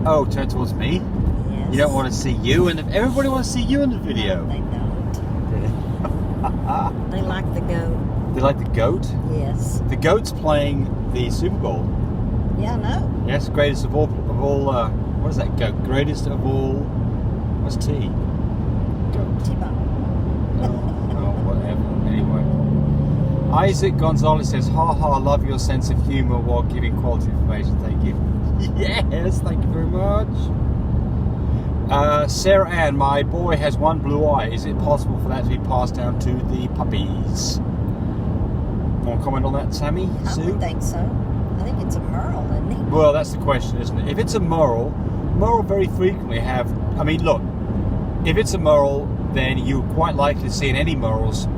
Oh, turn towards me. Yes. You don't want to see you, and everybody wants to see you in the video. No, they don't. They like the goat. They like the goat? Yes. The goat's playing the Super Bowl. Yeah, I know. Yes, greatest of all. What is that goat? Greatest of all. What's T? Goat. T-bone. Oh, whatever. Anyway. Isaac Gonzalez says, "Ha ha, love your sense of humour while giving quality information." Thank you. Yes, thank you very much. Sarah Ann, my boy has one blue eye. Is it possible for that to be passed down to the puppies? Want to comment on that, Sammy? I Sue? don't think so. I think it's a merle, isn't it? Well, that's the question, isn't it? If it's a merle very frequently have... I mean, look, if it's a merle, then you're quite likely to see in any merles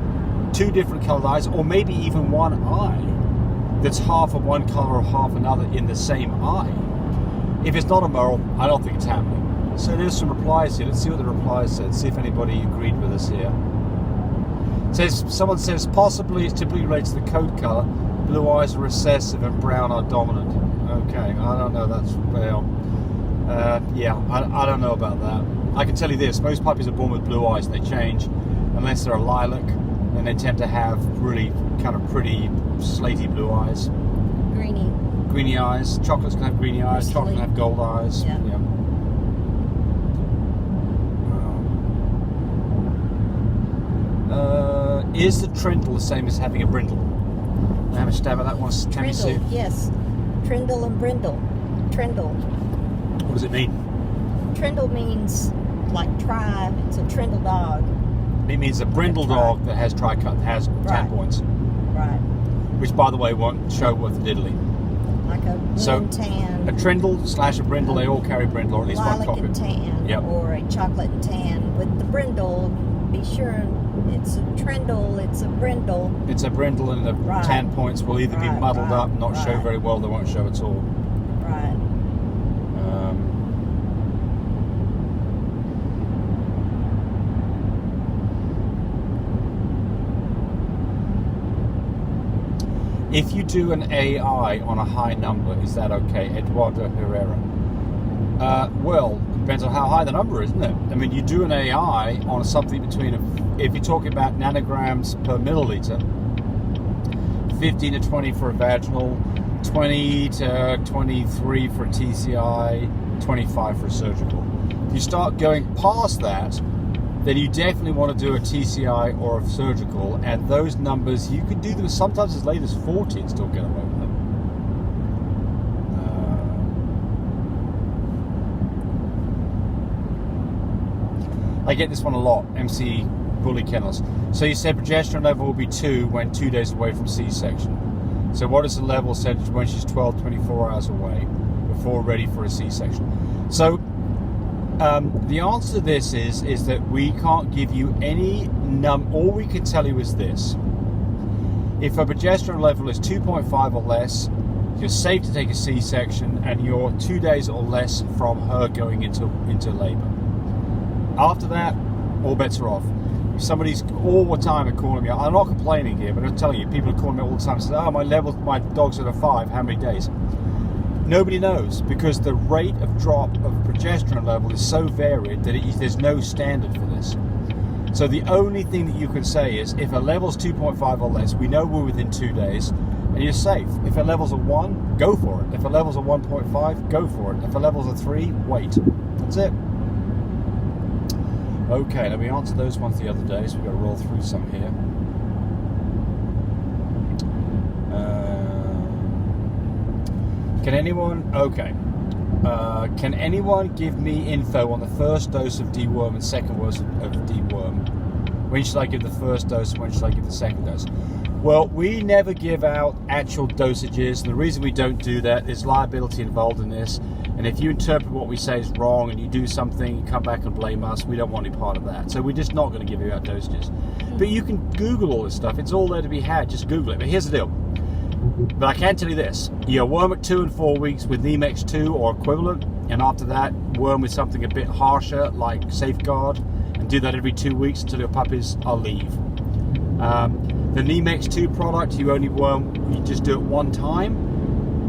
two different coloured eyes, or maybe even one eye that's half of one colour or half another in the same eye. If it's not a merle, I don't think it's happening. So there's some replies here. Let's see what the replies said. See if anybody agreed with us here. Someone says possibly it's typically related to the coat colour. Blue eyes are recessive and brown are dominant. Okay, I don't know. That's well, yeah, I don't know about that. I can tell you this: most puppies are born with blue eyes. They change unless they're a lilac, and they tend to have really kind of pretty slatey blue eyes. Greeny eyes. Chocolates can have greeny eyes. Chocolate can have gold eyes. Yeah. Is the trindle the same as having a brindle? I have a stab at that one. Can you see? Yes. Trindle and brindle. Trindle. What does it mean? Trindle means like tribe. It's a trindle dog. It means a brindle dog that has tri-cut, has 10 points. Right. Which, by the way, won't show worth diddly. Like a blue and tan. A trindle / a brindle, they all carry brindle, or at least one lilac copy. and tan. Yep. Or a chocolate and tan. With the brindle, be sure it's a trindle, it's a brindle. It's a brindle, and the 10 points will either be muddled up, not show very well, they won't show at all. Right. If you do an AI on a high number, is that okay? Eduardo Herrera. Well, depends on how high the number is, isn't it? I mean, you do an AI on something between, if you're talking about nanograms per milliliter, 15 to 20 for a vaginal, 20 to 23 for a TCI, 25 for a surgical. If you start going past that, then you definitely want to do a TCI or a surgical, and those numbers, you can do them sometimes as late as 40 and still get away with them. I get this one a lot, MC Bully Kennels. So you said progesterone level will be 2 when 2 days away from C-section. So what is the level set when she's 12, 24 hours away before ready for a C-section? So the answer to this is that we can't give you any all we can tell you is this: if a progesterone level is 2.5 or less, you're safe to take a C-section, and you're 2 days or less from her going into labour. After that, all bets are off. If somebody's all the time are calling me, I'm not complaining here, but I'm telling you, people are calling me all the time and say, "Oh, my dog's at a 5. How many days?" Nobody knows, because the rate of drop of progesterone level is so varied that there's no standard for this. So the only thing that you can say is, if a level's 2.5 or less, we know we're within 2 days, and you're safe. If a level's a 1, go for it. If a level's a 1.5, go for it. If a level's a 3, wait. That's it. Okay, let me answer those ones the other day, so we've got to roll through some here. Can anyone give me info on the first dose of deworm and second dose of deworm? When should I give the first dose and when should I give the second dose? Well, we never give out actual dosages, and the reason we don't do that is liability involved in this. And if you interpret what we say is wrong and you do something, you come back and blame us, we don't want any part of that. So we're just not going to give you out dosages. But you can Google all this stuff. It's all there to be had. Just Google it. But here's the deal. But I can tell you this: you worm at 2 and 4 weeks with Nemex 2 or equivalent, and after that, worm with something a bit harsher like Safeguard, and do that every 2 weeks until your puppies are leave. The Nemex 2 product, you just do it one time,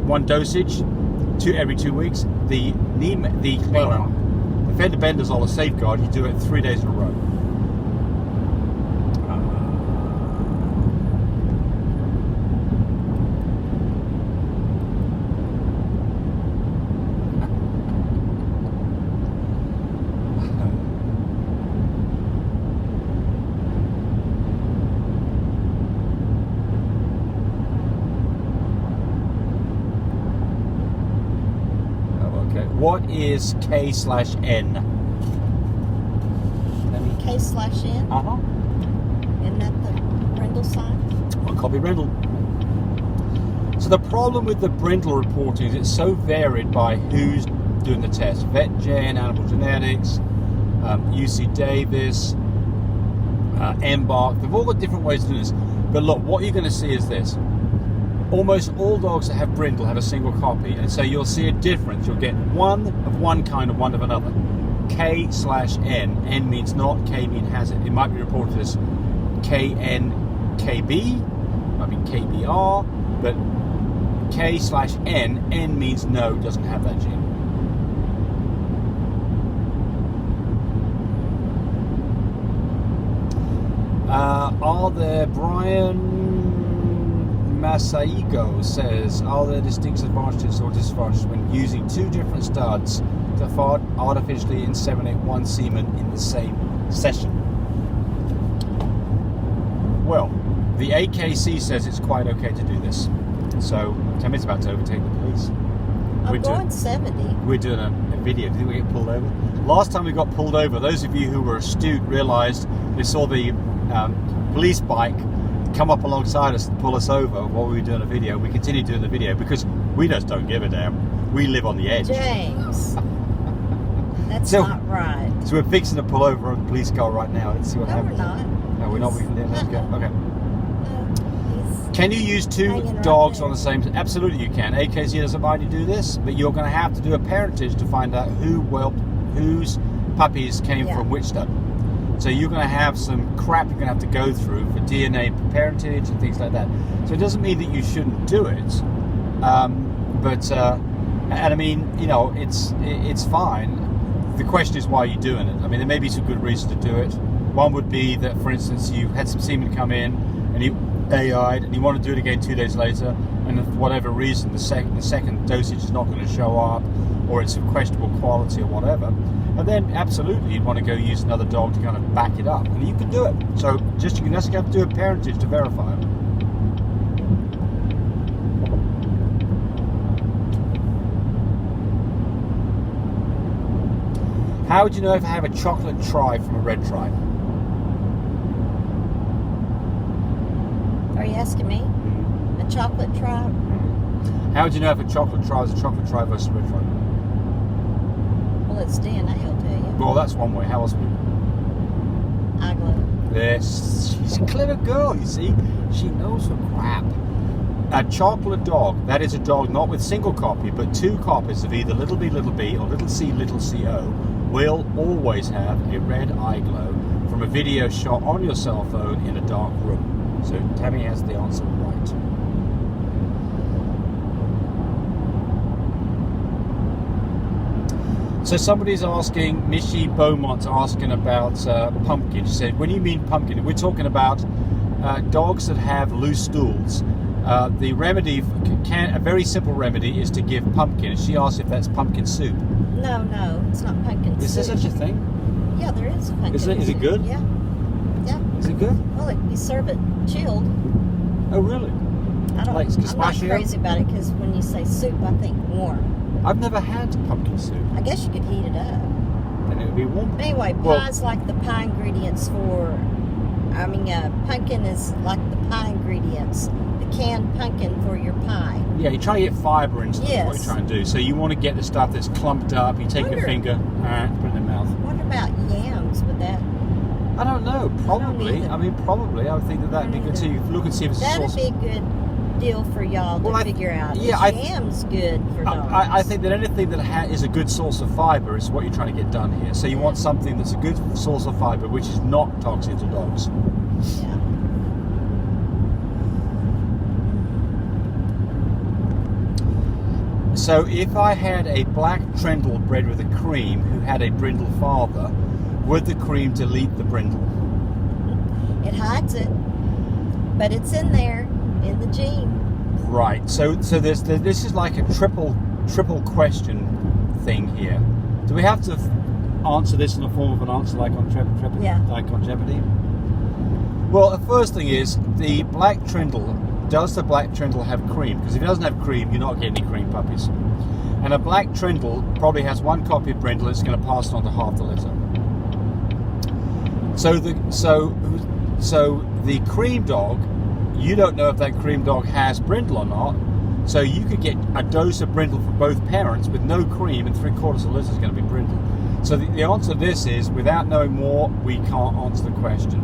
one dosage, every 2 weeks. The fender benders on a safeguard, you do it 3 days in a row. What is K/N? K/N? Uh-huh. Isn't that the brindle sign? Well, copy brindle. So the problem with the brindle reporting is it's so varied by who's doing the test. VetGen, Animal Genetics, UC Davis, Embark. They've all got different ways of doing this. But look, what you're going to see is this. Almost all dogs that have brindle have a single copy, and so you'll see a difference. You'll get one of one kind and one of another. K/N. N means not, K means has it. It might be reported as KNKB, might be KBR, but K/N, N means no, doesn't have that gene. Are there, Brian Masaigo says, are there distinct advantages or disadvantages when using two different studs to artificially inseminate one semen in the same session? Well, the AKC says it's quite okay to do this. So, Tammy's about to overtake the police. I'm going 70. We're doing a video. Do you think we get pulled over? Last time we got pulled over, those of you who were astute realised they saw the police bike come up alongside us and pull us over while we were doing a video. We continued doing the video because we just don't give a damn. We live on the edge. James, that's not right. So we're fixing to pull over a police car right now. Let's see what happens. No, we're not. No, we're not. Let's go. Okay. He's Can you use two hanging dogs right on the same? Absolutely, you can. AKC doesn't mind you do this, but you're going to have to do a parentage to find out whose puppies came from which stud. So you're going to have some crap you're going to have to go through for DNA parentage and things like that. So it doesn't mean that you shouldn't do it, and I mean, you know, it's fine. The question is, why are you doing it? I mean, there may be some good reasons to do it. One would be that, for instance, you had some semen come in and you AI'd and you want to do it again 2 days later, and for whatever reason the second dosage is not going to show up, or it's of questionable quality or whatever, and then absolutely you'd want to go use another dog to kind of back it up, and you can do it. So you just have to do a parentage to verify it. How would you know if I have a chocolate tri from a red tri? Are you asking me? A chocolate tri? How would you know if a chocolate tri is a chocolate tri versus a red tri? Well, it's DNA, I'll tell you. Well, that's one way. How else would you? Eye glow. Yes, she's a clever girl, you see. She knows her crap. A chocolate dog, that is a dog not with single copy, but two copies of either little b or little c co, will always have a red eye glow from a video shot on your cell phone in a dark room. So Tammy has the answer right. So somebody's asking, Michi Beaumont's asking about pumpkin. She said, when you mean pumpkin, we're talking about dogs that have loose stools. The remedy, a very simple remedy, is to give pumpkin. She asked if that's pumpkin soup. No, it's not pumpkin soup. Is there such a thing? Yeah, there is pumpkin soup. Is it good? Yeah. Is it good? Well, you serve it chilled. Oh, really? I'm not pistachio? crazy about it, because when you say soup, I think warm. I've never had pumpkin soup. I guess you could heat it up. And it would be warm. But anyway, pie's like the pie ingredients pumpkin is like the pie ingredients. The canned pumpkin for your pie. Yeah, you're trying to get fibre and stuff. Yes. What you're trying to do. So you want to get the stuff that's clumped up. You take your finger, put it in the mouth. What about yams with that? I don't know. Probably. either. I would think that'd be good. So you look and see if it's a That'd source. be a good deal for y'all to figure out. Yeah, yam's good for dogs. I think that anything that is a good source of fibre is what you're trying to get done here. So you want something that's a good source of fibre, which is not toxic to dogs. Yeah. So if I had a black trindle bred with a cream who had a brindle father, would the cream delete the brindle? It hides it, but it's in there in the gene. Right. So this is like a triple question thing here. Do we have to answer this in the form of an answer like on Jeopardy? Yeah. Like on Jeopardy? Well, the first thing is the black trindle. Does the black trindle have cream? Because if it doesn't have cream, you're not getting any cream puppies. And a black trindle probably has one copy of brindle. It's going to pass it on to half the litter. So the cream dog, you don't know if that cream dog has brindle or not. So you could get a dose of brindle for both parents with no cream, and 3/4 of the litter is going to be brindle. So the answer to this is, without knowing more, we can't answer the question.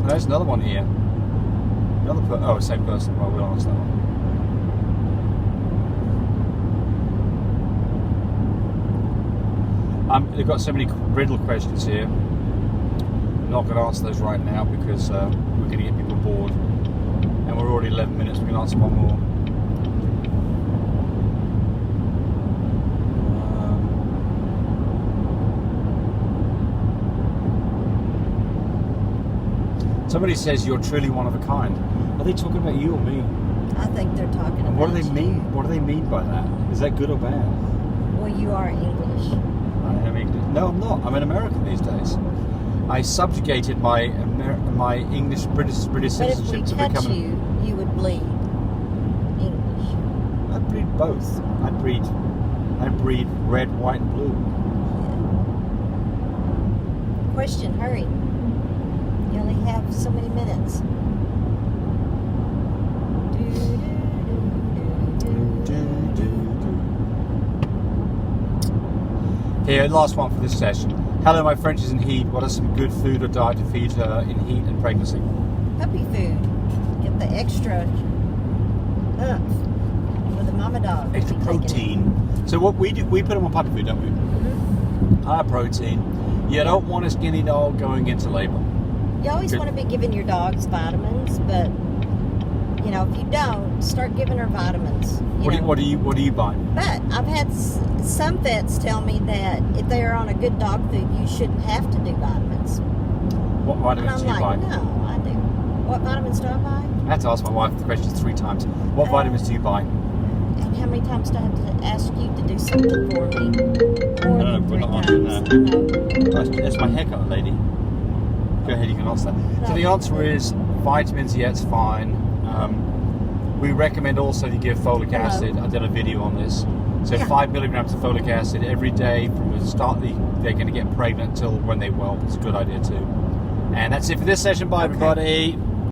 And there's another one here. Same person. Well, we'll answer that one. They've got so many brindle questions here. I'm not going to answer those right now because we're going to get people bored. And we're already 11 minutes. We can answer one more. Somebody says you're truly one of a kind. Are they talking about you or me? I think they're talking about And what do they you. mean? What do they mean by that? Is that good or bad? Well, you are English. I am English. No, I'm not. I'm an American these days. I subjugated my British But if we citizenship to touch become. you would bleed English. I'd breed both. I'd breed red, white, and blue. Yeah. Question, hurry. You only have so many minutes. Here, last one for this session. Hello, my French is in heat. What are some good food or diet to feed her in heat and pregnancy? Puppy food. Get the extra for the mama dog. Extra protein. So what we do, we put them on puppy food, don't we? Mm-hmm. High protein. You don't want a skinny dog going into labor. You always Good. want to be giving your dogs vitamins, but you know, if you don't, start giving her vitamins. What do you buy? But I've had some vets tell me that if they are on a good dog food, you shouldn't have to do vitamins. What vitamins And I'm do you like, buy? no, I do. What vitamins do I buy? I had to ask my wife the question 3 times. What vitamins do you buy? And how many times do I have to ask you to do something for me? More No, than we're 3 not answering times. that. I know. That's my haircut, lady. Go ahead, you can answer that. So the answer is vitamins, yeah, it's fine. We recommend also to give folic acid. I did a video on this. So Yeah. 5 milligrams of folic acid every day from the start they're going to get pregnant till when they whelp. It's a good idea too. And that's it for this session. Bye, Okay. everybody.